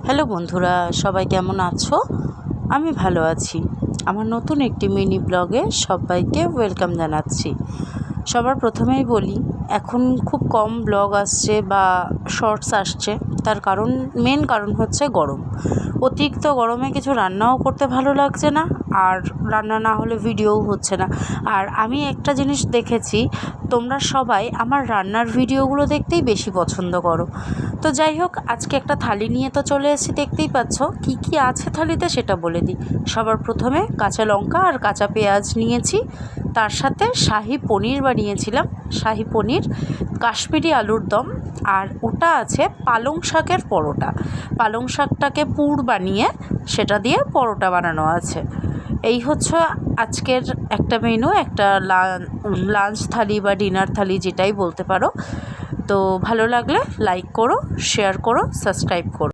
Hello বন্ধুরা, সবাই কেমন আছো? আমি ভালো আছি। আমার নতুন একটি মিনি ব্লগে সবাইকে ওয়েলকাম জানাচ্ছি। সবার প্রথমেই বলি, এখন খুব কম ব্লগ আসছে বা শর্টস আসছে। তার মেন কারণ হচ্ছে গরম। অতিরিক্ত গরমে কিছু রান্নাও করতে ভালো লাগছে না, আর রান্না না হলে ভিডিওও হচ্ছে না। আর আমি একটা জিনিস দেখেছি, তোমরা সবাই আমার রান্নার ভিডিওগুলো দেখতেই বেশি পছন্দ করো। তো যাই হোক, আজকে একটা থালি নিয়ে তো চলে এসেছি, দেখতেই পাচ্ছ কী কী আছে থালিতে সেটা বলে দিই। সবার প্রথমে কাঁচা লঙ্কা আর কাঁচা পেঁয়াজ নিয়েছি, তার সাথে শাহি পনির বানিয়েছিলাম, শাহি পনির, কাশ্মীরি আলুর দম, আর ওটা আছে পালং শাকের পরোটা। পালং শাকটাকে পুর বানিয়ে সেটা দিয়ে পরোটা বানানো আছে। এই হচ্ছে আজকের একটা মেনু, একটা লাঞ্চ থালি বা ডিনার থালি যেটাই বলতে পারো। তো ভালো লাগলে লাইক করো, শেয়ার করো, সাবস্ক্রাইব করো।